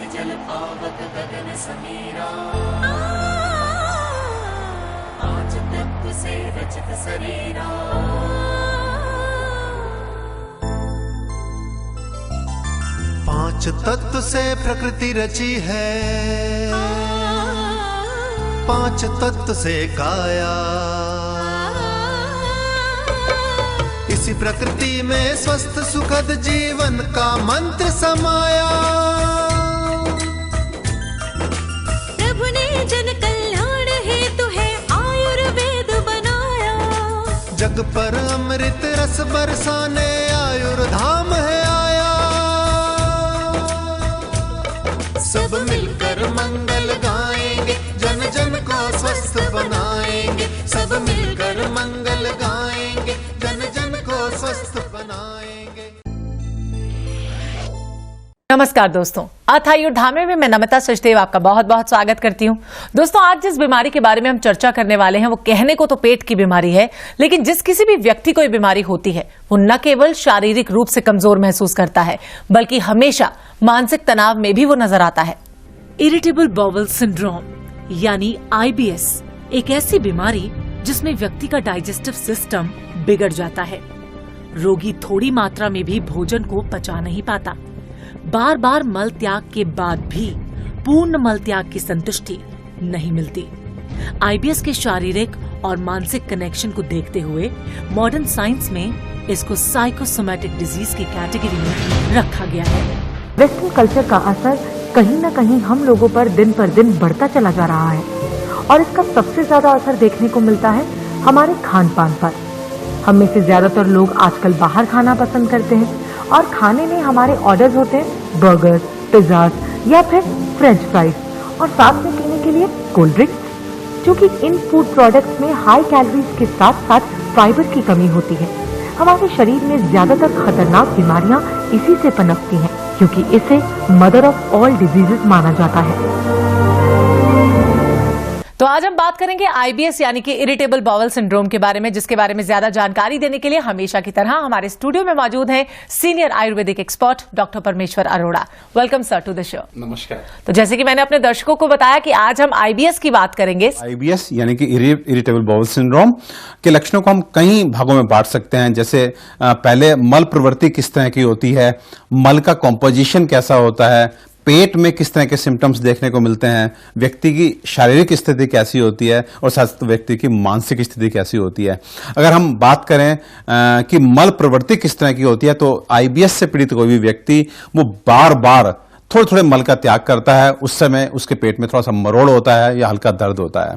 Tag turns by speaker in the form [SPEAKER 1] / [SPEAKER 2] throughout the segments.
[SPEAKER 1] जल पावक गगन समीरा, पांच तत्व से रचित शरीरा।
[SPEAKER 2] पांच तत्व से प्रकृति रची है, पांच तत्व से काया। इसी प्रकृति में स्वस्थ सुखद जीवन का मंत्र समाया।
[SPEAKER 3] प्रभु ने जन कल्याण हेतु है आयुर्वेद बनाया।
[SPEAKER 2] जग पर अमृत रस बरसाने आयुर्धाम है आया। सब मिलकर मंगल गाएंगे, जन जन को स्वस्थ बनाएंगे। सब मिलकर मंगल गाएंगे, जन जन को स्वस्थ बनाएंगे।
[SPEAKER 4] नमस्कार दोस्तों, अथ आयुर्धाम में मैं नमिता सचदेव आपका बहुत बहुत स्वागत करती हूं। दोस्तों, आज जिस बीमारी के बारे में हम चर्चा करने वाले हैं वो कहने को तो पेट की बीमारी है, लेकिन जिस किसी भी व्यक्ति को ये बीमारी होती है वो न केवल शारीरिक रूप से कमजोर महसूस करता है बल्कि हमेशा मानसिक तनाव में भी वो नजर आता है। इरिटेबल बाउल सिंड्रोम यानी IBS एक ऐसी बीमारी जिसमें व्यक्ति का डाइजेस्टिव सिस्टम बिगड़ जाता है। रोगी थोड़ी मात्रा में भी भोजन को पचा नहीं पाता। बार बार मल त्याग के बाद भी पूर्ण मल त्याग की संतुष्टि नहीं मिलती। IBS के शारीरिक और मानसिक कनेक्शन को देखते हुए मॉडर्न साइंस में इसको साइकोसोमैटिक डिजीज की कैटेगरी में रखा गया है।
[SPEAKER 5] वेस्टर्न कल्चर का असर कहीं न कहीं हम लोगों पर दिन पर दिन बढ़ता चला जा रहा है और इसका सबसे ज्यादा असर देखने को मिलता है हमारे खान पान पर। हम में से ज्यादातर लोग आजकल बाहर खाना पसंद करते हैं और खाने में हमारे ऑर्डर्स होते हैं बर्गर्स, पिज्जाज या फिर फ्रेंच फ्राइज और साथ में पीने के लिए कोल्ड ड्रिंक्स। क्योंकि इन फूड प्रोडक्ट्स में हाई कैलोरीज के साथ साथ फाइबर की कमी होती है, हमारे शरीर में ज्यादातर खतरनाक बीमारियां इसी से पनपती हैं, क्योंकि इसे मदर ऑफ ऑल डिजीजेस माना जाता है।
[SPEAKER 4] तो आज हम बात करेंगे IBS यानी कि इरिटेबल बाउल सिंड्रोम के बारे में, जिसके बारे में ज्यादा जानकारी देने के लिए हमेशा की तरह हमारे स्टूडियो में मौजूद हैं senior Ayurvedic expert doctor Parmeshwar Arora. Welcome sir to the show.
[SPEAKER 6] नमस्कार।
[SPEAKER 4] तो जैसे कि मैंने अपने दर्शकों को बताया कि आज हम IBS की बात करेंगे।
[SPEAKER 6] IBS यानी कि इरिटेबल बाउल सिंड्रोम के लक्षणों को हम कई भागों में बांट सकते हैं। जैसे पहले मल प्रवृत्ति किस तरह की होती है, मल का कॉम्पोजिशन कैसा होता है, पेट में किस तरह के सिम्टम्स देखने को मिलते हैं, व्यक्ति की शारीरिक स्थिति कैसी होती है और साथ व्यक्ति की मानसिक स्थिति कैसी होती है। अगर हम बात करें कि मल प्रवृत्ति किस तरह की होती है, तो IBS से पीड़ित कोई भी व्यक्ति वो बार बार थोड़े थोड़े मल का त्याग करता है। उस समय उसके पेट में थोड़ा सा मरोड़ होता है या हल्का दर्द होता है।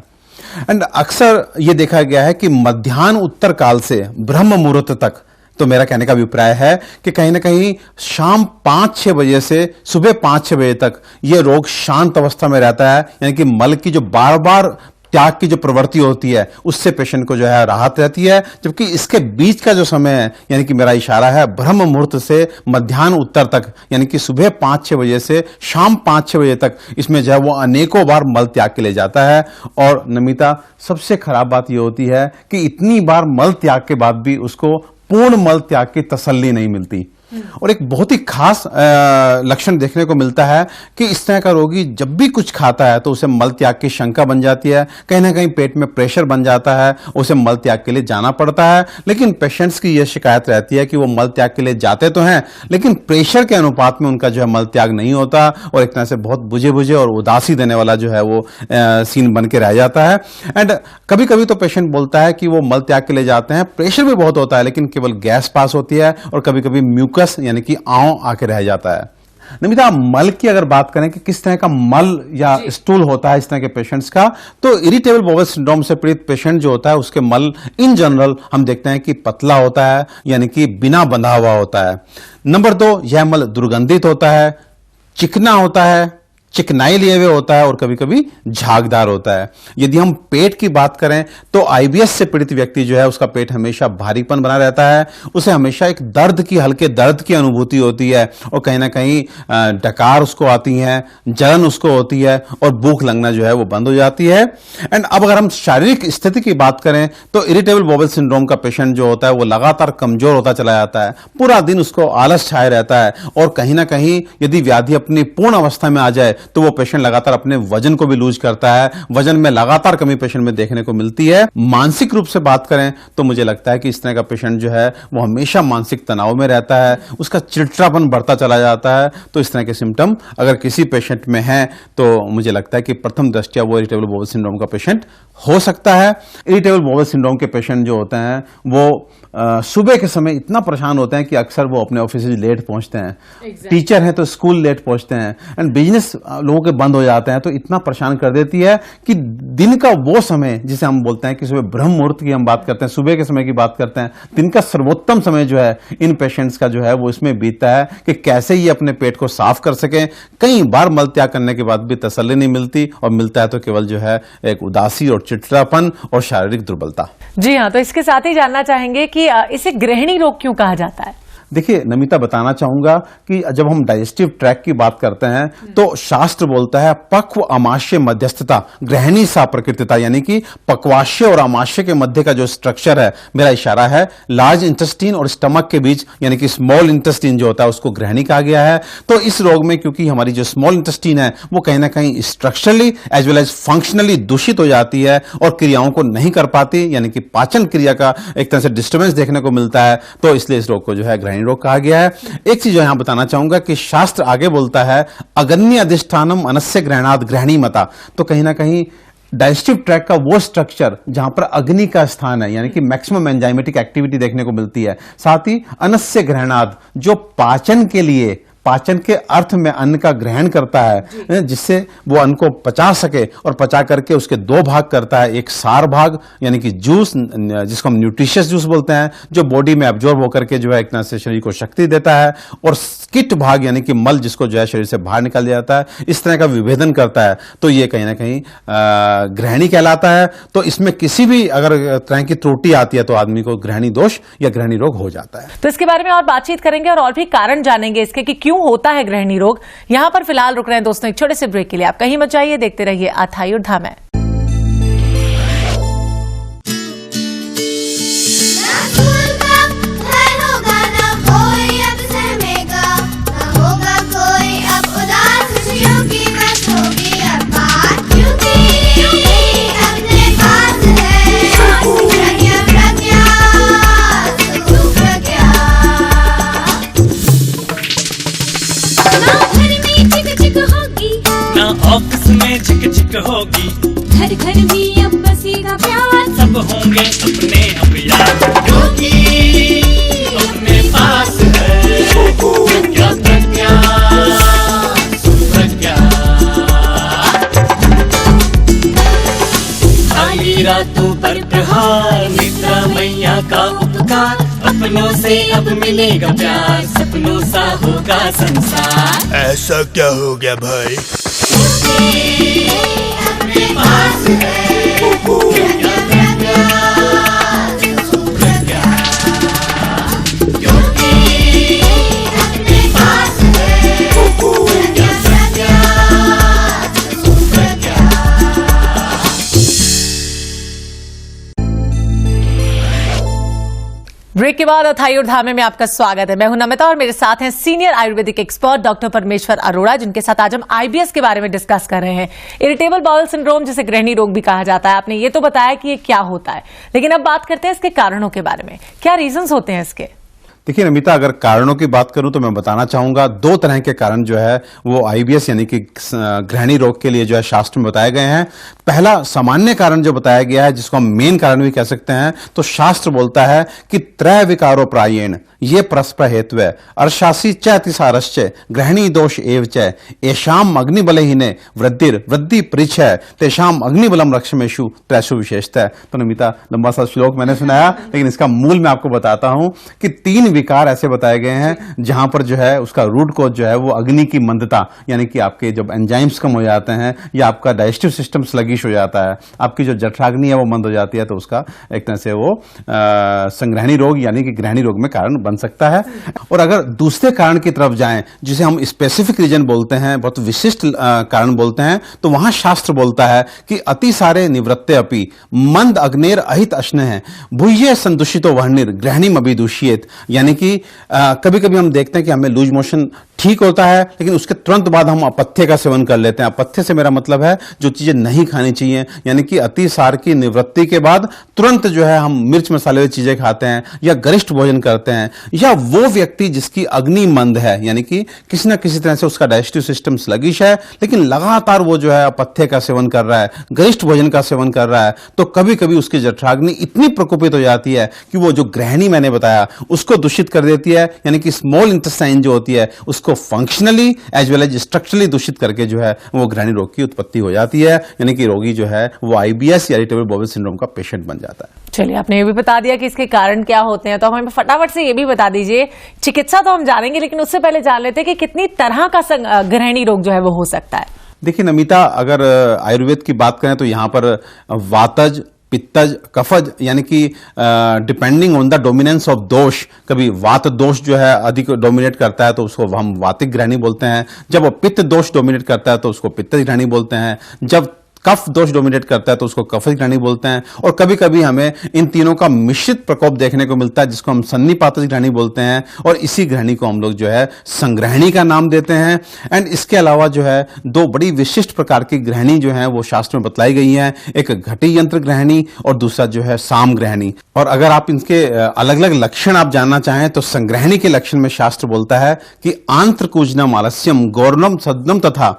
[SPEAKER 6] एंड अक्सर ये देखा गया है कि मध्याह्न उत्तर काल से ब्रह्म मुहूर्त तक, तो मेरा कहने का अभिप्राय है कि कहीं ना कहीं शाम 5-6 बजे से सुबह 5-6 बजे तक ये रोग शांत अवस्था में रहता है। यानी कि मल की जो बार बार त्याग की जो प्रवृत्ति होती है उससे पेशेंट को जो है राहत रहती है। जबकि इसके बीच का जो समय है, यानी कि मेरा इशारा है ब्रह्म मुहूर्त से मध्याह्न उत्तर तक, यानी कि सुबह 5-6 बजे से शाम 5-6 बजे तक, इसमें जो है वो अनेकों बार मल त्याग के लिए जाता है। और नमिता, सबसे खराब बात यह होती है कि इतनी बार मल त्याग के बाद भी उसको पूर्ण मल त्याग की तसल्ली नहीं मिलती। और एक बहुत ही खास लक्षण देखने को मिलता है कि इस तरह का रोगी जब भी कुछ खाता है तो उसे मल त्याग की शंका बन जाती है, कहीं ना कहीं पेट में प्रेशर बन जाता है, उसे मल त्याग के लिए जाना पड़ता है। लेकिन पेशेंट्स की यह शिकायत रहती है कि वो मल त्याग के लिए जाते तो हैं, लेकिन प्रेशर के अनुपात में उनका जो है मल त्याग नहीं होता और एक तरह से बहुत बुझे बुझे और उदासी देने वाला जो है वो सीन बन के रह जाता है। एंड कभी कभी तो पेशेंट बोलता है कि वो मल त्याग के लिए जाते हैं, प्रेशर भी बहुत होता है, लेकिन केवल गैस पास होती है और कभी कभी म्यूकस यानी कि आंव आके रह जाता है। नमिता, मल की अगर बात करें कि किस तरह का मल या स्टूल होता है इस तरह के पेशेंट्स का, तो इरिटेबल बाउल सिंड्रोम से पीड़ित पेशेंट जो होता है उसके मल इन जनरल हम देखते हैं कि पतला होता है, यानी कि बिना बंधा हुआ होता है। नंबर 2, यह मल दुर्गंधित होता है, चिकना होता है, चिकनाई लिए हुए होता है और कभी कभी झागदार होता है। यदि हम पेट की बात करें तो आईबीएस से पीड़ित व्यक्ति जो है उसका पेट हमेशा भारीपन बना रहता है, उसे हमेशा एक हल्के दर्द की अनुभूति होती है और कहीं ना कहीं डकार उसको आती है, जलन उसको होती है और भूख लगना जो है वो बंद हो जाती है। एंड अब अगर हम शारीरिक स्थिति की बात करें तो इरिटेबल बाउल सिंड्रोम का पेशेंट जो होता है वो लगातार कमजोर होता चला जाता है, पूरा दिन उसको आलस छाए रहता है और कहीं ना कहीं यदि व्याधि अपनी पूर्ण अवस्था में आ जाए तो वो पेशेंट लगातार अपने वजन को भी लूज करता है, वजन में लगातार कमी पेशेंट में देखने को मिलती है। मानसिक रूप से बात करें तो मुझे लगता है कि इस तरह का पेशेंट जो है वो हमेशा मानसिक तनाव में रहता है, उसका चिड़चिड़ापन बढ़ता चला जाता है। तो इस तरह के सिम्टम अगर किसी पेशेंट में है तो मुझे लगता है कि प्रथम दृष्टया वो इरिटेबल बाउल सिंड्रोम का पेशेंट हो सकता है। इरिटेबल बाउल सिंड्रोम के पेशेंट जो होते हैं वो सुबह के समय इतना परेशान होते हैं कि अक्सर वो अपने ऑफिस से लेट पहुंचते हैं। टीचर हैं तो स्कूल लेट पहुंचते हैं एंड बिजनेस लोगों के बंद हो जाते हैं, तो इतना परेशान कर देती है कि दिन का वो समय जिसे हम बोलते हैं कि सुबह ब्रह्म मुहूर्त की हम बात करते हैं, सुबह के समय की बात करते हैं, दिन का सर्वोत्तम समय जो है इन पेशेंट्स का जो है वो इसमें बीतता है कि कैसे ये अपने पेट को साफ कर सकें। कई बार मल त्याग करने के बाद भी तसल्ली नहीं मिलती और मिलता है तो केवल जो है एक उदासी और चिड़चिड़ापन और शारीरिक दुर्बलता।
[SPEAKER 4] जी हाँ, तो इसके साथ ही जानना चाहेंगे कि इसे गृहिणी रोग क्यों कहा जाता है?
[SPEAKER 6] देखिए नमिता, बताना चाहूंगा कि जब हम डाइजेस्टिव ट्रैक की बात करते हैं तो शास्त्र बोलता है पक्व अमाशय मध्यस्थता गृहिणी सा प्रकृतिता, यानी कि पक्वाशय और अमाशय के मध्य का जो स्ट्रक्चर है, मेरा इशारा है लार्ज इंटेस्टीन और स्टमक के बीच, यानी कि स्मॉल इंटेस्टीन जो होता है उसको गृहिणी कहा गया है। तो इस रोग में क्योंकि हमारी जो स्मॉल इंटेस्टीन है वो कहीं ना कहीं structurally as well as functionally दूषित हो जाती है और क्रियाओं को नहीं कर पाती, यानी कि पाचन क्रिया का एक तरह से डिस्टर्बेंस देखने को मिलता है, तो इसलिए इस रोग को जो है गृहिणी रोग कहा गया है। एक चीज जो यहां बताना चाहूंगा कि शास्त्र आगे बोलता है अगन्य अधिष्ठानम अनस्य ग्रहणाद गृहिणी मता, तो कहीं ना कहीं डाइजेस्टिव ट्रैक का वो स्ट्रक्चर जहां पर अग्नि का स्थान है, यानी कि मैक्सिमम एंजाइमेटिक एक्टिविटी देखने को मिलती है, साथ ही अनस्य ग्रहणाद जो पाचन के लिए पाचन के अर्थ में अन्न का ग्रहण करता है, जिससे वो अन्न को पचा सके और पचा करके उसके दो भाग करता है, एक सार भाग यानी कि जूस जिसको हम न्यूट्रिशियस जूस बोलते हैं जो बॉडी में एब्जॉर्ब होकर के जो है एक तरह से शरीर को शक्ति देता है, और स्किट भाग यानी कि मल जिसको जो है शरीर से बाहर निकल जाता है, इस तरह का विभेदन करता है। तो ये कहीं ना कहीं गृहिणी कहलाता है। तो इसमें किसी भी अगर तरह की त्रुटि आती है तो आदमी को गृहिणी दोष या गृहिणी रोग हो जाता है।
[SPEAKER 4] तो इसके बारे में और बातचीत करेंगे और भी कारण जानेंगे इसके कि क्यों होता है गृहिणी रोग। यहां पर फिलहाल रुक रहे हैं दोस्तों एक छोटे से ब्रेक के लिए। आप कहीं मत जाइए, देखते रहिए अथाई उर्धा में।
[SPEAKER 7] ऑफिस में चिक चिक होगी,
[SPEAKER 3] घर घर में अब बसेगा प्यार,
[SPEAKER 7] सब होंगे अपने अब यार, क्योंकि अपने पास है प्रज्ञा प्रज्ञा सुप्रज्ञा। खाली रातों पर प्रहार, निद्रा मैया का उपकार, अपनों से अब मिलेगा प्यार, सपनों सा होगा संसार।
[SPEAKER 8] ऐसा क्या हो गया भाई?
[SPEAKER 7] अपने पास है प्रज्ञा प्रज्ञा सुप्रज्ञा, क्योंकि अपने पास है प्रज्ञा प्रज्ञा सुप्रज्ञा।
[SPEAKER 4] ब्रेक के बाद अथाई उर्धा में आपका स्वागत है। मैं हूं नमिता और मेरे साथ हैं senior Ayurvedic expert doctor Parmeshwar Arora, जिनके साथ आज हम आईबीएस के बारे में डिस्कस कर रहे हैं। इरिटेबल बाउल सिंड्रोम जिसे गृहिणी रोग भी कहा जाता है। आपने ये तो बताया कि ये क्या होता है, लेकिन अब बात करते हैं इसके कारणों के बारे में। क्या रीजंस होते हैं इसके?
[SPEAKER 6] देखिए नमिता, अगर कारणों की बात करूं तो मैं बताना चाहूंगा दो तरह के कारण जो है वो आईबीएस यानी कि गृहिणी रोग के लिए जो है शास्त्र में बताए गए हैं। पहला सामान्य कारण जो बताया गया है, जिसको हम मेन कारण भी कह सकते हैं, तो शास्त्र बोलता है कि त्रय विकारो प्रायेण ये परस्पर हेतु है अर्शासी चतिसारश्च गृहिणी दोष एव च येषाम अग्निबलहीने वृद्धि परिचय तेषाम अग्निबलम रक्षमेषु त्रयसु विशेषतः। तो नमिता, लंबा सा श्लोक मैंने सुनाया, लेकिन इसका मूल मैं आपको बताता हूं कि 3 विकार ऐसे बताए गए हैं जहां पर जो है उसका रूट कॉज जो है वो अग्नि की मंदता, यानी कि आपके जब एंजाइम्स कम हो जाते हैं या आपका डाइजेस्टिव सिस्टम स्लगिश हो जाता है, आपकी जो जठराग्नि है वो मंद हो जाती है, तो उसका एक तरह से वो संग्रहणी रोग यानी कि ग्रहणी रोग में कारण बन सकता है। और अगर दूसरे कारण की तरफ जाएं जिसे हम स्पेसिफिक रीजन बोलते हैं, बहुत विशिष्ट कारण बोलते हैं, तो वहां शास्त्र बोलता है कि अति सारे निवृत्ते अपि मंद अग्नेर अहित अश्न है भूये संदूषितो वर्णिर ग्रहणीम अभिदूषित, यानी कि कभी कभी हम देखते हैं कि हमें लूज मोशन ठीक होता है लेकिन उसके तुरंत बाद हम अपथ्य का सेवन कर लेते हैं। अपथ्य से मेरा मतलब है जो चीजें नहीं खानी चाहिए, यानी कि अतिसार की निवृत्ति के बाद तुरंत जो है हम मिर्च मसाले वाली चीजें खाते हैं या गरिष्ठ भोजन करते हैं, या वो व्यक्ति जिसकी अग्नि मंद है, यानी कि किसी न किसी तरह से उसका डाइजेस्टिव सिस्टम स्लगिश है लेकिन लगातार वो जो है अपथ्य का सेवन कर रहा है, गरिष्ठ भोजन का सेवन कर रहा है, तो कभी कभी उसकी जठराग्नि इतनी प्रकोपित हो जाती है कि वो जो ग्रहणी मैंने बताया उसको दूषित कर देती है, यानी कि स्मॉल इंटेस्टाइन जो होती है उसको functionally as well as structurally दूषित करके जो है वो ग्रहणी रोग की उत्पत्ति हो जाती है, यानी कि रोगी जो है वो आईबीएस या इरिटेबल बाउल सिंड्रोम का पेशेंट बन जाता है।
[SPEAKER 4] चलिए, आपने ये भी बता दिया कि इसके कारण क्या होते हैं, तो हमें फटाफट से ये भी बता दीजिए, चिकित्सा तो हम जानेंगे लेकिन उससे पहले जान लेते हैं कि कितनी तरह का ग्रहणी रोग जो है वो हो सकता है।
[SPEAKER 6] देखिए नमिता, अगर आयुर्वेद की बात करें तो यहाँ पर वातज, पित्तज, कफज, यानी कि depending on the dominance of दोष, कभी वात दोष जो है अधिक डोमिनेट करता है तो उसको हम वातिक ग्रहणी बोलते हैं, जब पित्त दोष डोमिनेट करता है तो उसको पित्तज ग्रहणी बोलते हैं, जब कफ दोष डोमिनेट करता है तो उसको कफज ग्रहणी बोलते हैं, और कभी कभी हमें इन तीनों का मिश्रित प्रकोप देखने को मिलता है जिसको हम सन्निपातज ग्रहणी बोलते हैं, और इसी ग्रहणी को हम लोग जो है संग्रहणी का नाम देते हैं। एंड इसके अलावा जो है दो बड़ी विशिष्ट प्रकार की ग्रहणी जो है वो शास्त्र में बतलाई गई है, एक घटी यंत्र ग्रहणी और दूसरा जो है साम ग्रहणी। और अगर आप इनके अलग अलग लक्षण आप जानना चाहें तो संग्रहणी के लक्षण में शास्त्र बोलता है कि आंत्रकूजनम आलस्यम गौर्णम सद्नम तथा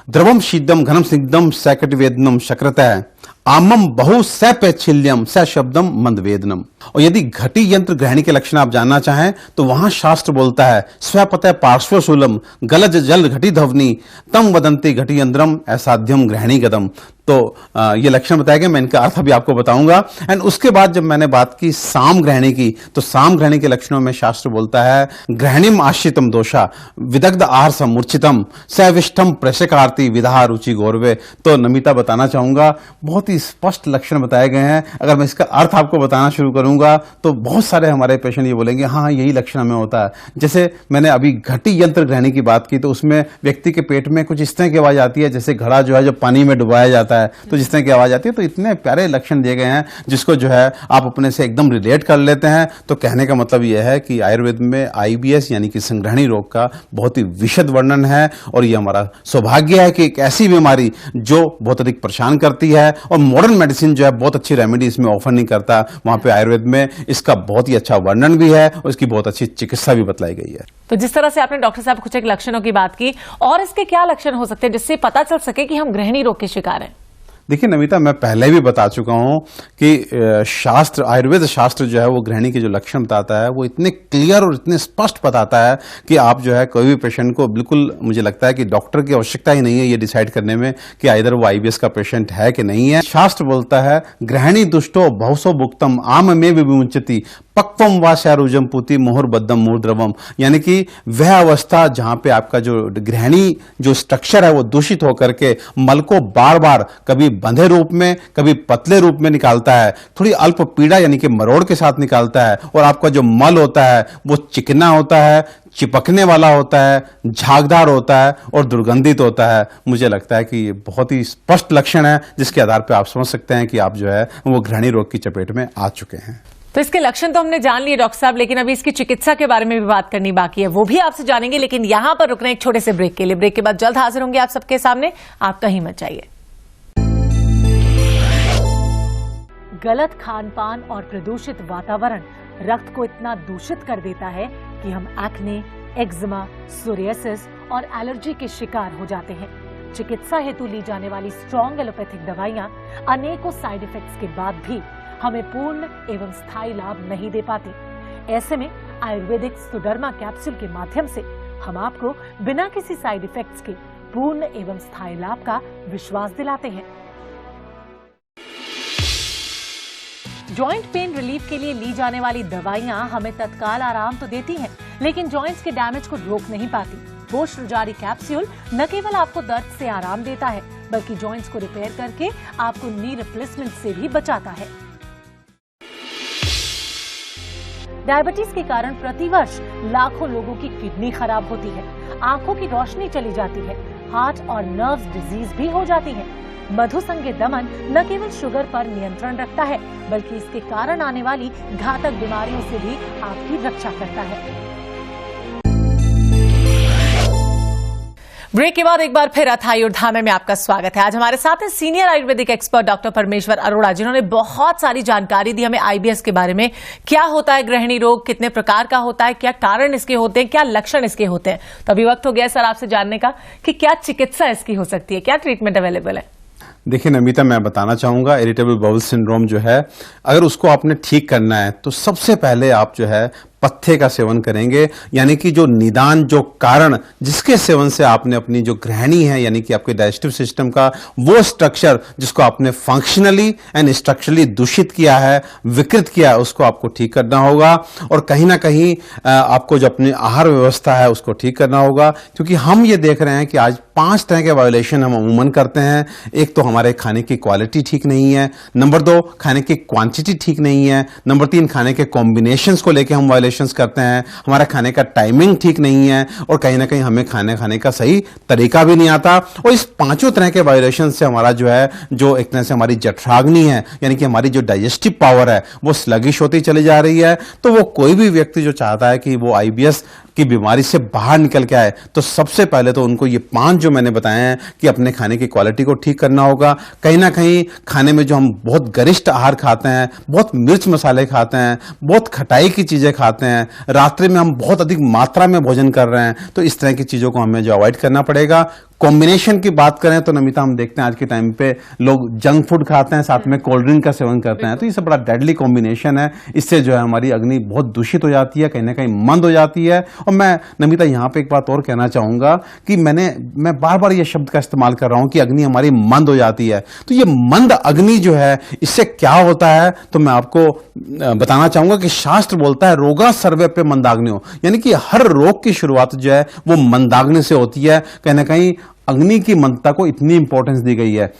[SPEAKER 6] द्रवम शीदम घनम स्निग्धम सैकटवेदनम शक्रतः आमम बहु सैपेच्छिल्यम स शब्दम मंदवेदनम। और यदि घटी यंत्र ग्रहणी के लक्षण आप जानना चाहें तो वहां शास्त्र बोलता है स्वपतः पार्श्वशूलम गलज जल घटी धवनी तम वदंती घटी यंत्रम असाध्यम ग्रहणी गदम। तो ये लक्षण बताए गए, मैं इनका अर्थ अभी आपको बताऊंगा। एंड उसके बाद जब मैंने बात की साम ग्रहणी की, तो साम ग्रहणी के लक्षणों में शास्त्र बोलता है ग्रहणीम आश्रितम दोषा विदग्ध आहार समुचितम सविष्टम प्रेषकार्ति विधा रुचि गौरवे। तो नमिता बताना चाहूंगा बहुत ही स्पष्ट लक्षण बताए गए हैं। अगर मैं इसका अर्थ आपको बताना शुरू करूंगा तो बहुत सारे हमारे पेशेंट ये बोलेंगे हाँ यही लक्षण हमें होता है। जैसे मैंने अभी घटी यंत्र ग्रहणी की बात की तो उसमें व्यक्ति के पेट में कुछ इस तरह की आवाज आती है जैसे घड़ा जो है जब पानी में डुबाया जाता है तो जिस तरह की आवाज आती है। तो इतने प्यारे लक्षण दिए गए हैं जिसको जो है आप अपने से एकदम रिलेट कर लेते हैं। तो कहने का मतलब यह है कि आयुर्वेद में आईबीएस यानी कि संग्रहणी रोग का बहुत ही विशद वर्णन है, और ये हमारा सौभाग्य है कि एक ऐसी बीमारी जो बहुत अधिक परेशान करती है और मॉडर्न मेडिसिन जो है बहुत अच्छी रेमेडी इसमें ऑफर नहीं करता, वहां पे आयुर्वेद में इसका बहुत ही अच्छा वर्णन भी है और इसकी बहुत अच्छी चिकित्सा भी बतलाई गई है।
[SPEAKER 4] तो जिस तरह से आपने डॉक्टर साहब कुछ एक लक्षणों की बात की, और इसके क्या लक्षण हो सकते हैं जिससे पता चल सके कि हम ग्रहणी रोग के शिकार हैं?
[SPEAKER 6] देखिए नमिता, मैं पहले भी बता चुका हूं कि शास्त्र, आयुर्वेद शास्त्र जो है वो ग्रहणी के जो लक्षण बताता है वो इतने क्लियर और इतने स्पष्ट बताता है कि आप जो है कोई भी पेशेंट को बिल्कुल, मुझे लगता है कि डॉक्टर की आवश्यकता ही नहीं है ये डिसाइड करने में कि आइदर वो आईबीएस का पेशेंट है कि नहीं है। शास्त्र बोलता है ग्रहणी दुष्टो बहुसो भुक्तम आम में विमुंचति पक्वम व शारुजम पुति मुहुर्बद्धम मूर्द्रवम, यानी कि वह अवस्था जहां पे आपका जो ग्रहणी जो स्ट्रक्चर है वो दूषित होकर के मल को बार बार कभी बंधे रूप में कभी पतले रूप में निकालता है, थोड़ी अल्प पीड़ा यानी कि मरोड़ के साथ निकालता है, और आपका जो मल होता है वो चिकना होता है, चिपकने वाला होता है, झागदार होता है और दुर्गंधित होता है। मुझे लगता है कि ये बहुत ही स्पष्ट लक्षण है जिसके आधार पर आप समझ सकते हैं कि आप जो है वो ग्रहणी रोग की चपेट में आ चुके हैं।
[SPEAKER 4] तो इसके लक्षण तो हमने जान लिए डॉक्टर साहब, लेकिन अभी इसकी चिकित्सा के बारे में भी बात करनी बाकी है, वो भी आपसे जानेंगे। लेकिन यहां पर रुकना एक छोटे से ब्रेक के लिए। ब्रेक के बाद जल्द हाजिर होंगे आप सबके सामने, आप कहीं मत जाइए। गलत खान-पान और प्रदूषित वातावरण रक्त को इतना दूषित कर देता है कि हम एक्ने, एक्जिमा, सोरियासिस और एलर्जी के शिकार हो जाते हैं। चिकित्सा हेतु ली जाने वाली स्ट्रॉन्ग एलोपैथिक दवाइयां अनेकों साइड इफेक्ट्स के बाद भी हमें पूर्ण एवं स्थायी लाभ नहीं दे पाती। ऐसे में आयुर्वेदिक सुडर्मा कैप्सूल के माध्यम से हम आपको बिना किसी साइड इफेक्ट्स के पूर्ण एवं स्थायी लाभ का विश्वास दिलाते हैं। जॉइंट पेन रिलीफ के लिए ली जाने वाली दवाइयां हमें तत्काल आराम तो देती हैं, लेकिन जॉइंट्स के डैमेज को रोक नहीं पाती। बोश्ड-रुजारी कैप्सूल न केवल आपको दर्द से आराम देता है, बल्कि जॉइंट्स को रिपेयर करके आपको नी रिप्लेसमेंट से भी बचाता है। डायबिटीज के कारण प्रतिवर्ष लाखों लोगों की किडनी खराब होती है, आंखों की रोशनी चली जाती है, हार्ट और नर्व्स डिजीज भी हो जाती है। मधुसंज्ञ दमन न केवल शुगर पर नियंत्रण रखता है, बल्कि इसके कारण आने वाली घातक बीमारियों से भी आपकी रक्षा करता है। ब्रेक के बाद एक बार फिर अथायुर्धामे में आपका स्वागत है। आज हमारे साथ हैं senior Ayurvedic expert doctor Parmeshwar Arora, जिन्होंने बहुत सारी जानकारी दी हमें आईबीएस के बारे में। क्या होता है गृहिणी रोग, कितने प्रकार का होता है, क्या कारण इसके होते हैं, क्या लक्षण इसके होते हैं। तो अभी वक्त हो गया सर आपसे जानने का कि क्या चिकित्सा इसकी हो सकती है, क्या ट्रीटमेंट अवेलेबल है।
[SPEAKER 6] देखिए नमिता, मैं बताना चाहूंगा इरिटेबल बाउल सिंड्रोम जो है, अगर उसको आपने ठीक करना है तो सबसे पहले आप जो है पथ्य का सेवन करेंगे, यानी कि जो निदान, जो कारण जिसके सेवन से आपने अपनी जो गृहिणी है, यानी कि आपके डाइजेस्टिव सिस्टम का वो स्ट्रक्चर जिसको आपने फंक्शनली एंड स्ट्रक्चरली दूषित किया है, विकृत किया है, उसको आपको ठीक करना होगा। और कहीं ना कहीं आपको जो अपनी आहार व्यवस्था है उसको ठीक करना होगा, क्योंकि हम ये देख रहे हैं कि आज 5 तरह के वायोलेशन हम अमूमन करते हैं। एक तो हमारे खाने की क्वालिटी ठीक नहीं है, नंबर 2 खाने की क्वांटिटी ठीक नहीं है, नंबर 3 खाने के कॉम्बिनेशंस को लेकर हम वायोलेशन करते हैं, हमारा खाने का टाइमिंग ठीक नहीं है, और कहीं ना कहीं हमें खाने का सही तरीका भी नहीं आता। और इस 5 तरह के वायोलेशन से हमारा जो है, जो एक तरह से हमारी जठराग्नि है, यानी कि हमारी जो डाइजेस्टिव पावर है वो स्लगिश होती चली जा रही है। तो वो कोई भी व्यक्ति जो चाहता है कि वो आईबीएस की बीमारी से बाहर निकल के आए, तो सबसे पहले तो उनको ये 5 जो मैंने बताए हैं कि अपने खाने की क्वालिटी को ठीक करना होगा। कहीं ना कहीं खाने में जो हम बहुत गरिष्ठ आहार खाते हैं, बहुत मिर्च मसाले खाते हैं, बहुत खटाई की चीजें खाते हैं, रात्रि में हम बहुत अधिक मात्रा में भोजन कर रहे हैं, तो इस तरह की चीजों को हमें जो अवॉइड करना पड़ेगा। कॉम्बिनेशन की बात करें तो नमिता, हम देखते हैं आज के टाइम पे लोग जंक फूड खाते हैं, साथ में कोल्ड ड्रिंक का सेवन करते हैं, तो ये सब बड़ा डेडली कॉम्बिनेशन है। इससे जो है हमारी अग्नि बहुत दूषित हो जाती है, कहीं ना कहीं मंद हो जाती है। और मैं नमिता यहाँ पे एक बात और कहना चाहूंगा कि मैं बार बार ये शब्द का इस्तेमाल कर रहा हूं कि अग्नि हमारी मंद हो जाती है। तो ये मंद अग्नि जो है, इससे क्या होता है, तो मैं आपको बताना चाहूंगा कि शास्त्र बोलता है रोगा सर्वे पे मंदाग्नियो, यानी कि हर रोग की शुरुआत जो है वो मंदाग्नि से होती है। कहीं ना कहीं अग्नि की मंदता को इतनी इंपॉर्टेंस दी गई है,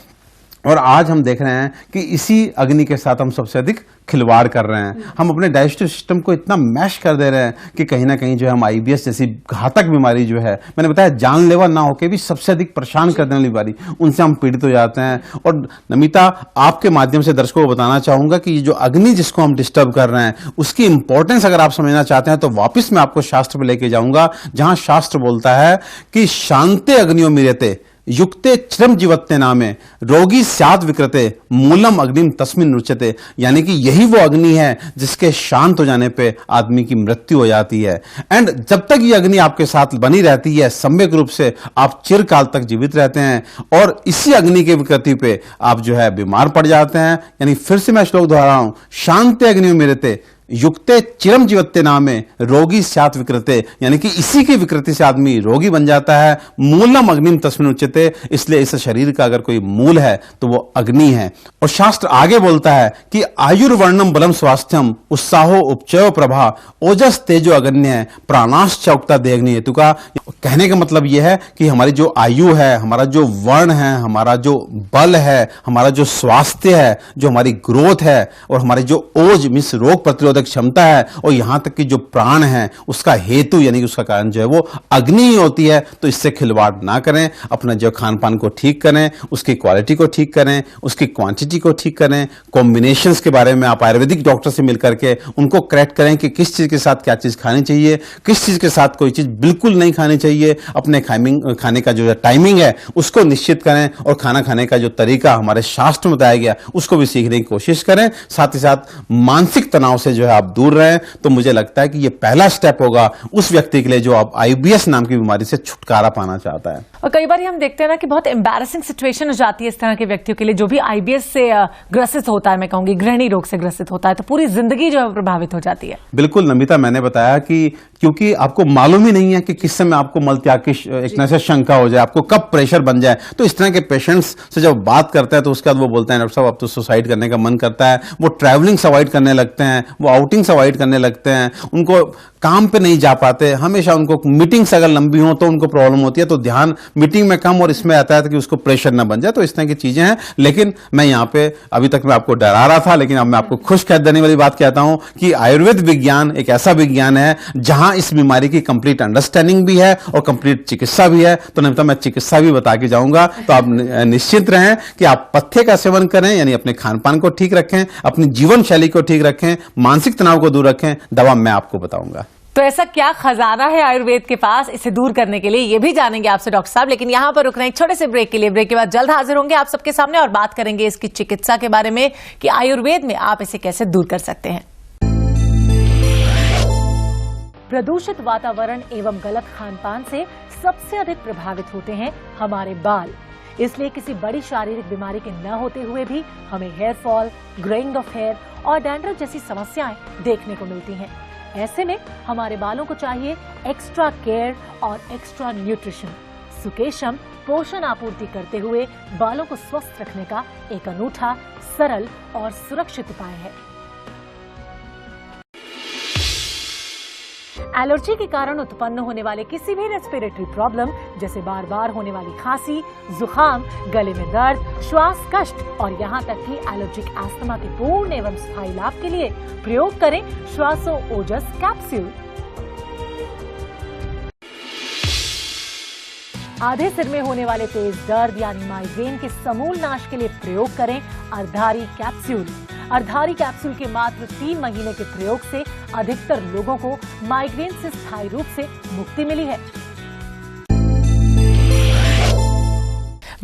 [SPEAKER 6] और आज हम देख रहे हैं कि इसी अग्नि के साथ हम सबसे अधिक खिलवाड़ कर रहे हैं। हम अपने डाइजेस्टिव सिस्टम को इतना मैश कर दे रहे हैं कि कहीं ना कहीं जो है हम आईबीएस जैसी घातक बीमारी जो है, मैंने बताया जानलेवा ना होकर भी सबसे अधिक परेशान कर देने वाली बीमारी, उनसे हम पीड़ित हो जाते हैं। और नमिता, आपके माध्यम से दर्शकों को बताना चाहूंगा कि ये जो अग्नि जिसको हम डिस्टर्ब कर रहे हैं, उसकी इंपॉर्टेंस अगर आप समझना चाहते हैं तो वापिस मैं आपको शास्त्र पर लेके जाऊंगा, जहां शास्त्र बोलता है कि शांते अग्नियों मिरते युक्ते चिरम जीवत्ते नामे रोगी स्याद विकृते मूलम अग्निम तस्मिन रुचते, यानी कि यही वो अग्नि है जिसके शांत हो जाने पे आदमी की मृत्यु हो जाती है। एंड जब तक ये अग्नि आपके साथ बनी रहती है, सम्यक रूप से आप चिरकाल तक जीवित रहते हैं, और इसी अग्नि के विकृति पे आप जो है बीमार पड़ जाते हैं। यानी फिर से मैं श्लोक दोहरा रहा हूं, शांते अग्नि मिरते युक्ते चिरम जीवत्ते नामे रोगी स्यात् विकृते, यानी कि इसी की विकृति से आदमी रोगी बन जाता है। मूलम अग्निम तस्मिन् उच्यते, इसलिए इस शरीर का अगर कोई मूल है तो वो अग्नि है। और शास्त्र आगे बोलता है कि आयुर्वर्णम बलम स्वास्थ्यम उत्साहो उपचयो प्रभा ओजस तेजो अगन्य प्राणाश्च उक्ता देग्नि हेतु का। कहने का मतलब यह है कि हमारी जो आयु है, हमारा जो वर्ण है, हमारा जो बल है, हमारा जो स्वास्थ्य है, जो हमारी ग्रोथ है, और हमारी जो ओज मीन्स रोग प्रतिरोधक क्षमता है, और यहां तक कि जो प्राण है, उसका हेतु यानी कि उसका कारण जो है वो अग्नि ही होती है। तो इससे खिलवाड़ ना करें, अपना जो खान पान को ठीक करें, उसकी क्वालिटी को ठीक करें, उसकी क्वांटिटी को ठीक करें। कॉम्बिनेशंस के बारे में आप आयुर्वेदिक डॉक्टर से मिलकर के उनको करेक्ट करें कि किस चीज के साथ क्या चीज खानी चाहिए, किस चीज के साथ कोई चीज बिल्कुल नहीं खानी चाहिए। अपने खाने का जो टाइमिंग है उसको निश्चित करें, और खाना खाने का जो तरीका हमारे शास्त्र में बताया गया उसको भी सीखने की कोशिश करें। साथ ही साथ मानसिक तनाव से जो है आप दूर रहें। तो मुझे लगता है कि ये पहला स्टेप होगा उस व्यक्ति के लिए जो आप आईबीएस नाम की बीमारी से छुटकारा पाना चाहता है।
[SPEAKER 4] और कई बार हम देखते हैं ना कि बहुत एम्बैरेसिंग सिचुएशन हो जाती है इस तरह के व्यक्तियों के लिए, जो भी आईबीएस से ग्रसित होता है, मैं कहूंगी गृहिणी रोग से ग्रसित होता है, तो पूरी जिंदगी जो है प्रभावित हो जाती है।
[SPEAKER 6] बिल्कुल नमिता, मैंने बताया कि क्योंकि आपको मालूम ही नहीं है कि किस समय आपको मल त्याग की एक तरह से शंका हो जाए, आपको कब प्रेशर बन जाए। तो इस तरह के पेशेंट्स से जब बात करते हैं तो उसके बाद वो बोलते हैं डॉक्टर साहब अब तो सुसाइड करने का मन करता है, वो ट्रैवलिंग अवॉइड करने लगते हैं, वो आउटिंग्स अवॉइड करने लगते हैं, उनको काम पे नहीं जा पाते, हमेशा उनको मीटिंग्स अगर लंबी हो तो उनको प्रॉब्लम होती है, तो ध्यान मीटिंग में कम और इसमें आता है कि उसको प्रेशर ना बन जाए। तो इस तरह की चीजें हैं। लेकिन मैं यहाँ पे अभी तक मैं आपको डरा रहा था, लेकिन अब मैं आपको खुश कह देने वाली बात कहता हूं कि आयुर्वेद विज्ञान एक ऐसा विज्ञान है जहां इस बीमारी की कंप्लीट अंडरस्टैंडिंग भी है और कंप्लीट चिकित्सा भी है। तो नहीं, मैं चिकित्सा भी बता के जाऊंगा, तो आप निश्चिंत रहें कि आप पथ्य का सेवन करें, यानी अपने खान पान को ठीक रखें, अपनी जीवन शैली को ठीक रखें, मानसिक तनाव को दूर रखें, दवा मैं आपको बताऊंगा।
[SPEAKER 4] तो ऐसा क्या खजाना है आयुर्वेद के पास इसे दूर करने के लिए, ये भी जानेंगे आपसे डॉक्टर साहब। लेकिन यहां पर रुक रहे हैं एक छोटे से ब्रेक के लिए। ब्रेक के बाद जल्द हाजिर होंगे आप सबके सामने और बात करेंगे इसकी चिकित्सा के बारे में कि आयुर्वेद में आप इसे कैसे दूर कर सकते हैं। प्रदूषित वातावरण एवं गलत खान पान से सबसे अधिक प्रभावित होते हैं हमारे बाल। इसलिए किसी बड़ी शारीरिक बीमारी के न होते हुए भी हमें hair fall, growing of hair और डैंड्रफ जैसी समस्याएं देखने को मिलती हैं। ऐसे में हमारे बालों को चाहिए एक्स्ट्रा केयर और एक्स्ट्रा न्यूट्रिशन। सुकेशम पोषण आपूर्ति करते हुए बालों को स्वस्थ रखने का एक अनूठा, सरल और सुरक्षित उपाय है। एलर्जी के कारण उत्पन्न होने वाले किसी भी रेस्पिरेटरी प्रॉब्लम जैसे बार बार होने वाली खांसी, जुकाम, गले में दर्द, श्वास कष्ट और यहाँ तक कि एलर्जिक एस्थमा के पूर्ण एवं स्थायी लाभ के लिए प्रयोग करें श्वासो ओजस कैप्सूल। आधे सिर में होने वाले तेज दर्द यानी माइग्रेन के समूल नाश के लिए प्रयोग करें अर्धारी कैप्सूल। अर्धारी कैप्सूल के मात्र 3 महीने के प्रयोग से अधिकतर लोगों को माइग्रेन से स्थायी रूप से मुक्ति मिली है।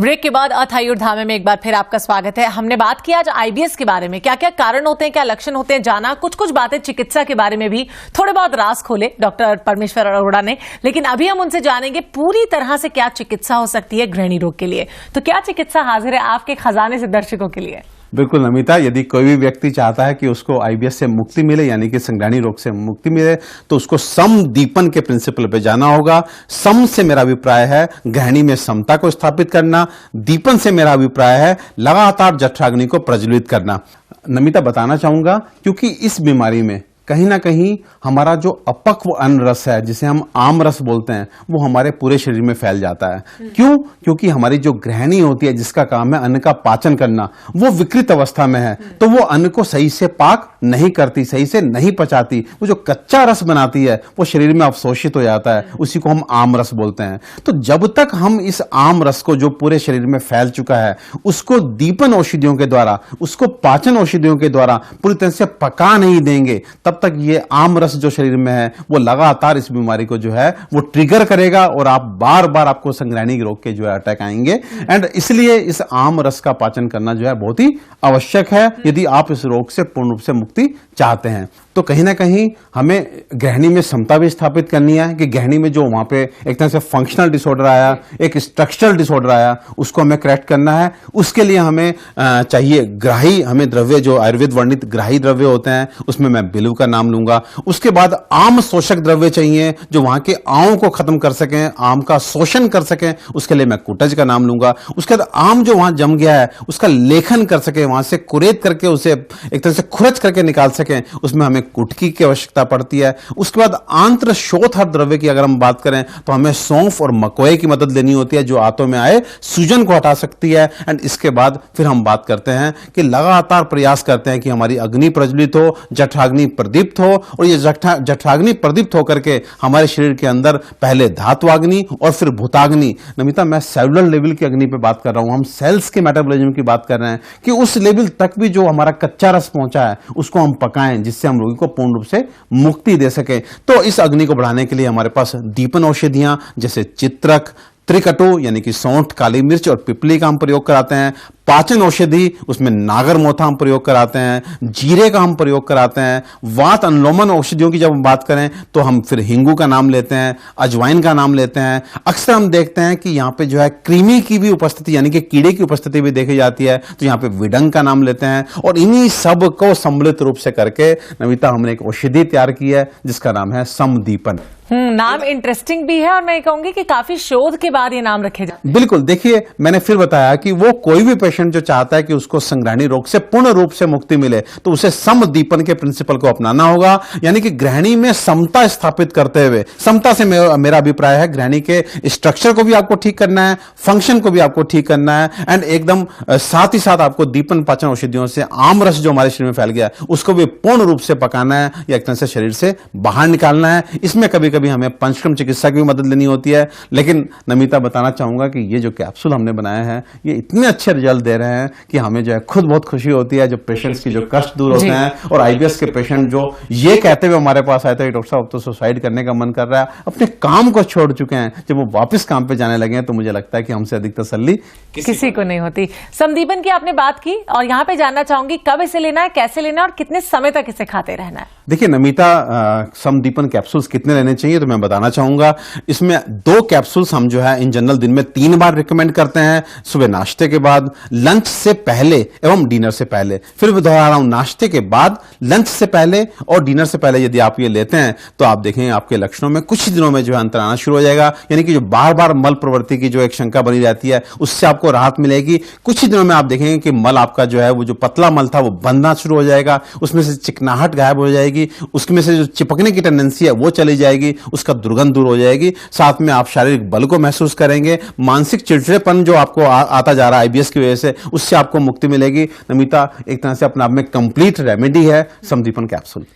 [SPEAKER 4] ब्रेक के बाद आयुर्धामे में एक बार फिर आपका स्वागत है। हमने बात की आज आईबीएस के बारे में, क्या क्या कारण होते हैं, क्या लक्षण होते हैं, जाना कुछ बातें चिकित्सा के बारे में भी थोड़े बहुत राज खोले डॉक्टर परमेश्वर अरोड़ा ने। लेकिन अभी हम उनसे जानेंगे पूरी तरह से क्या चिकित्सा हो सकती है गृहिणी रोग के लिए। तो क्या चिकित्सा हाजिर है आपके खजाने से दर्शकों के लिए?
[SPEAKER 6] बिल्कुल नमिता, यदि कोई भी व्यक्ति चाहता है कि उसको आईबीएस से मुक्ति मिले, यानी कि संगृहणी रोग से मुक्ति मिले, तो उसको सम दीपन के प्रिंसिपल पे जाना होगा। सम से मेरा अभिप्राय है गृहिणी में समता को स्थापित करना, दीपन से मेरा अभिप्राय है लगातार जठराग्नि को प्रज्वलित करना। नमिता बताना चाहूंगा, क्योंकि इस बीमारी में कहीं ना कहीं हमारा जो अपक्व अन्न रस है, जिसे हम आम रस बोलते हैं, वो हमारे पूरे शरीर में फैल जाता है। क्यों? क्योंकि हमारी जो गृहिणी होती है जिसका काम है अन्न का पाचन करना, वो विकृत अवस्था में है, तो वो अन्न को सही से पाक नहीं करती, सही से नहीं पचाती। वो जो कच्चा रस बनाती है वो शरीर में अवशोषित हो जाता है, उसी को हम आम रस बोलते हैं। तो जब तक हम इस आम रस को जो पूरे शरीर में फैल चुका है उसको दीपन औषधियों के द्वारा, उसको पाचन औषधियों के द्वारा पूरी तरह से पका नहीं देंगे, तब तक ये आम रस जो शरीर में है वो लगातार इस बीमारी को जो है वो ट्रिगर करेगा और आप बार बार आपको संगृहणी रोग के जो है अटैक आएंगे। एंड इसलिए इस आम रस का पाचन करना जो है बहुत ही आवश्यक है यदि आप इस रोग से पूर्ण रूप से मुक्ति चाहते हैं। तो कहीं ना कहीं हमें गृहिणी में समता भी स्थापित करनी है कि गृहिणी में जो वहां पे एक तरह से फंक्शनल डिसऑर्डर आया, एक स्ट्रक्चरल डिसऑर्डर आया, उसको हमें करेक्ट करना है। उसके लिए हमें चाहिए ग्राही, हमें द्रव्य जो आयुर्वेद वर्णित ग्राही द्रव्य होते हैं, उसमें मैं बिल्व का नाम लूंगा। उसके बाद आम शोषक द्रव्य चाहिए जो वहां के आंवों को खत्म कर सकें, आम का शोषण कर सकें, उसके लिए मैं कुटज का नाम लूंगा। उसके बाद आम जो वहां जम गया है उसका लेखन कर सके, वहां से कुरेद करके उसे एक तरह से खुरच करके निकाल सकें, उसमें हमें कुटकी की आवश्यकता पड़ती है। उसके बाद आंत्र शोथर द्रव्य की अगर हम बात करें तो हमें सौंफ और मकोए की मदद लेनी होती है जो आंतों में आए सूजन को हटा सकती है। एंड इसके बाद फिर हम बात करते हैं कि लगातार प्रयास करते हैं कि हमारी अग्नि प्रज्वलित हो, जठराग्नि प्रदीप्त हो, और ये जठराग्नि प्रदीप्त होकर के हमारे शरीर के अंदर पहले धात्वाग्नि और फिर भूताग्नि, नमिता मैं सेलुलर लेवल की अग्नि पे बात कर रहा हूं, हम सेल्स के मेटाबॉलिज्म की बात कर रहे हैं कि उस लेवल तक भी जो हमारा कच्चा रस पहुंचा है उसको हम पकाएं जिससे हम रोगी को पूर्ण रूप से मुक्ति दे सके। तो इस अग्नि को बढ़ाने के लिए हमारे पास दीपन औषधियां जैसे चित्रक, त्रिकटु यानी कि सौंठ, काली मिर्च और पिपली का हम प्रयोग कराते हैं। पाचन औषधि, उसमें नागरमोथा हम प्रयोग कराते हैं, जीरे का हम प्रयोग कराते हैं। वात अनुलोमन औषधियों की जब हम बात करें तो हम फिर हिंगू का नाम लेते हैं, अजवाइन का नाम लेते हैं। अक्सर हम देखते हैं कि यहाँ पे जो है कृमि की भी उपस्थिति यानी कि कीड़े की उपस्थिति भी देखी जाती है, तो यहाँ पे विडंग का नाम लेते हैं। और इन्हीं सब को सम्मिलित रूप से करके नमिता हमने एक औषधि तैयार की है जिसका नाम है समदीपन।
[SPEAKER 4] नाम इंटरेस्टिंग भी है और मैं कहूंगी कि काफी शोध के बाद ये नाम रखे जाते हैं।
[SPEAKER 6] बिल्कुल, देखिए मैंने फिर बताया कि वो कोई भी पेशेंट जो चाहता है कि उसको संग्रहणी रोग से पूर्ण रूप से मुक्ति मिले तो उसे समदीपन के प्रिंसिपल को अपनाना होगा, यानी कि ग्रहणी में समता स्थापित करते हुए। समता से मेरा अभिप्राय है ग्रहणी के स्ट्रक्चर को भी आपको ठीक करना है, फंक्शन को भी आपको ठीक करना है, एंड एकदम साथ ही साथ आपको दीपन पाचन औषधियों से आम रस जो हमारे शरीर में फैल गया उसको भी पूर्ण रूप से पकाना है या एक तरह से शरीर से बाहर निकालना है। इसमें कभी कभी हमें पंचकर्म चिकित्सा की भी मदद लेनी होती है। लेकिन नमिता बताना चाहूंगा कि ये जो कैप्सूल हमने बनाए हैं ये इतने अच्छे रिजल्ट दे रहे हैं कि हमें जो है खुद बहुत खुशी होती है। जो पेशेंट्स की जो कष्ट दूर होते हैं और आईबीएस के पेशेंट जो ये कहते हुए हमारे पास आए थे डॉक्टर साहब अब तो सुसाइड करने का मन कर रहा है, अपने काम को छोड़ चुके हैं, जब वो वापस काम पे जाने लगे हैं तो मुझे लगता है कि हमसे अधिक तसल्ली
[SPEAKER 4] किसी को नहीं होती। समदीपन की आपने बात की और यहाँ पे जानना चाहूंगी कब इसे लेना है, कैसे लेना है और कितने समय तक इसे खाते रहना है।
[SPEAKER 6] देखिए नमिता, समदीपन कैप्सूल्स कितने लेने चाहिए तो मैं बताना चाहूंगा। इसमें 2 कैप्सूल्स हम जो है इन जनरल दिन में 3 बार रिकमेंड करते हैं, सुबह नाश्ते के बाद, लंच से पहले एवं डिनर से पहले। फिर मैं दोहरा रहा हूं, नाश्ते के बाद, लंच से पहले और डिनर से पहले यदि आप ये लेते हैं तो आप देखेंगे आपके लक्षणों में कुछ दिनों में जो है अंतर आना शुरू हो जाएगा। यानी कि जो बार बार मल प्रवृत्ति की जो एक शंका बनी रहती है उससे आपको राहत मिलेगी। कुछ ही दिनों में आप देखेंगे कि मल आपका जो है वो जो पतला मल था वो बनना शुरू हो जाएगा, उसमें से चिकनाहट गायब हो जाएगी, उसमें से जो चिपकने की टेंडेंसी है वो चली जाएगी, उसका दुर्गंध दूर हो जाएगी। साथ में आप शारीरिक बल को महसूस करेंगे, मानसिक चिड़चिड़ेपन जो आपको आता जा रहा है आईबीएस की वजह से उससे आपको मुक्ति मिलेगी। नमिता, एक तरह से अपने आप में कंप्लीट रेमेडी है समदीपन कैप्सूल।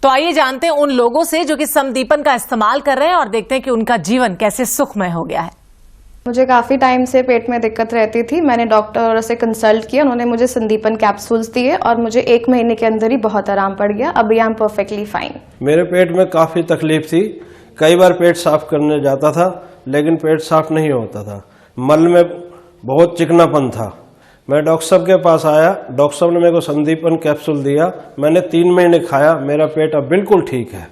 [SPEAKER 4] तो आइए जानते हैं उन लोगों से जो कि समदीपन का इस्तेमाल कर रहे हैं और देखते हैं कि उनका जीवन कैसे सुखमय हो गया है।
[SPEAKER 9] मुझे काफ़ी टाइम से पेट में दिक्कत रहती थी। मैंने डॉक्टर से कंसल्ट किया, उन्होंने मुझे संदीपन कैप्सूल्स दिए और मुझे 1 महीने के अंदर ही बहुत आराम पड़ गया। अभी आई एम परफेक्टली फाइन।
[SPEAKER 10] मेरे पेट में काफ़ी तकलीफ थी, कई बार पेट साफ करने जाता था लेकिन पेट साफ नहीं होता था, मल में बहुत चिकनापन था। मैं डॉक्टर साहब के पास आया, डॉक्टर साहब ने मेरे को संदीपन कैप्सूल दिया, मैंने 3 महीने खाया, मेरा पेट अब बिल्कुल ठीक है।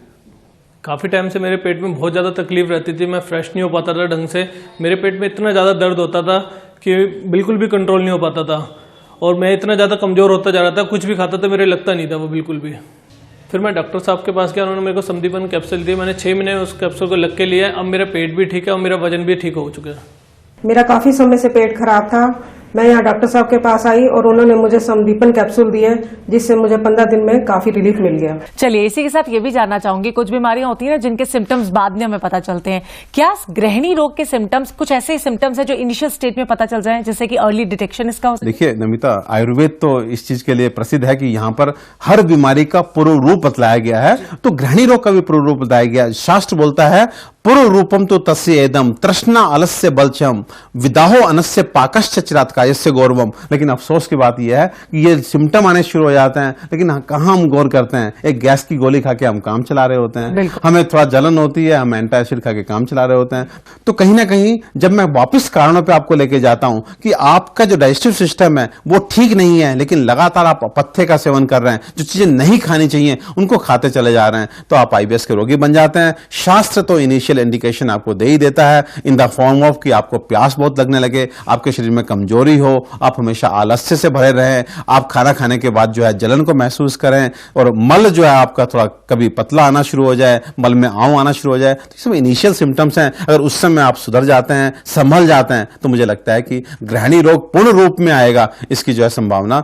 [SPEAKER 11] काफ़ी टाइम से मेरे पेट में बहुत ज़्यादा तकलीफ रहती थी, मैं फ्रेश नहीं हो पाता था ढंग से, मेरे पेट में इतना ज़्यादा दर्द होता था कि बिल्कुल भी कंट्रोल नहीं हो पाता था और मैं इतना ज़्यादा कमज़ोर होता जा रहा था, कुछ भी खाता था मेरे लगता नहीं था वो बिल्कुल भी। फिर मैं डॉक्टर साहब के पास गया, उन्होंने मेरे को संदीपन कैप्सूल दिए, मैंने 6 महीने उस कैप्सूल को लग के लिया है। अब मेरा पेट भी ठीक है और मेरा वजन भी ठीक हो चुका है।
[SPEAKER 12] मेरा काफ़ी समय से पेट खराब था, मैं यहाँ डॉक्टर साहब के पास आई और उन्होंने मुझे समदीपन कैप्सूल दिए जिससे मुझे 15 दिन में काफी रिलीफ मिल गया।
[SPEAKER 4] चलिए इसी के साथ ये भी जानना चाहूंगी, कुछ बीमारियां होती हैं ना जिनके सिम्टम्स बाद में हमें पता चलते हैं, क्या ग्रहणी रोग के सिम्टम्स कुछ ऐसे सिम्टम्स है जो इनिशियल स्टेज में पता चल जाए जिससे कि अर्ली डिटेक्शन इसका हो?
[SPEAKER 6] देखिए नमिता, आयुर्वेद तो इस चीज के लिए प्रसिद्ध है कि यहाँ पर हर बीमारी का पूर्व रूप बतलाया गया है, तो ग्रहणी रोग का भी पूर्व रूप बताया गया। शास्त्र बोलता है पूर्व रूपम तो तस्य एदम तृष्णा अलस्य बलचम विदाहो अनस्य पाकश्च चिरात्कायस्य गौरवम। लेकिन अफसोस की बात यह है कि ये सिम्टम आने शुरू हो जाते हैं लेकिन कहाँ हम गौर करते हैं। एक गैस की गोली खा के हम काम चला रहे होते हैं, हमें थोड़ा जलन होती है, हम एंटासिड खा के काम चला रहे होते हैं। तो कहीं ना कहीं जब मैं वापस कारणों पे आपको लेके जाता हूं कि आपका जो डाइजेस्टिव सिस्टम है वो ठीक नहीं है लेकिन लगातार आप पत्थे का सेवन कर रहे हैं, जो चीजें नहीं खानी चाहिए उनको खाते चले जा रहे हैं, तो आप आईबीएस के रोगी बन जाते हैं। शास्त्र तो इनिशियल इंडिकेशन आपको दे ही देता है इन द फॉर्म ऑफ कि आपको प्यास बहुत लगने लगे, आपके शरीर में कमजोरी हो, आप हमेशा आलस्य से भरे रहें, आप खाना खाने के बाद जो है जलन को महसूस करें और मल जो है आपका थोड़ा कभी पतला आना शुरू हो जाए, मल में आंव आना शुरू हो जाए। तो इसमें इनिशियल सिम्टम्स हैं, अगर उस समय आप सुधर जाते हैं, संभल जाते हैं, तो मुझे लगता है कि ग्रहणी रोग पूर्ण रूप में आएगा, इसकी जो है संभावना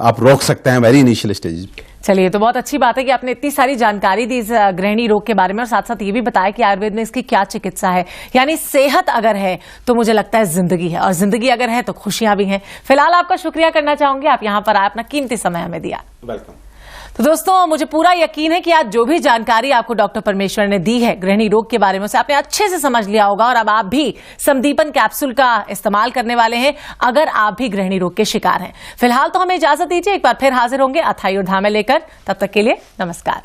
[SPEAKER 6] आप रोक सकते हैं वेरी इनिशियल स्टेज।
[SPEAKER 4] चलिए, तो बहुत अच्छी बात है कि आपने इतनी सारी जानकारी दी इस ग्रहणी रोग के बारे में और साथ साथ ये भी बताया कि आयुर्वेद में इसकी क्या चिकित्सा है। यानी सेहत अगर है तो मुझे लगता है जिंदगी है और जिंदगी अगर है तो खुशियां भी हैं। फिलहाल आपका शुक्रिया करना चाहूंगी, आप यहां पर आए, अपना कीमती समय हमें दिया।
[SPEAKER 6] वेलकम।
[SPEAKER 4] तो दोस्तों, मुझे पूरा यकीन है कि आज जो भी जानकारी आपको डॉक्टर परमेश्वर ने दी है ग्रहणी रोग के बारे में उसे आपने अच्छे से समझ लिया होगा और अब आप भी समदीपन कैप्सूल का इस्तेमाल करने वाले हैं अगर आप भी ग्रहणी रोग के शिकार हैं। फिलहाल तो हमें इजाजत दीजिए, एक बार फिर हाजिर होंगे अथाई और धामे लेकर, तब तक के लिए नमस्कार।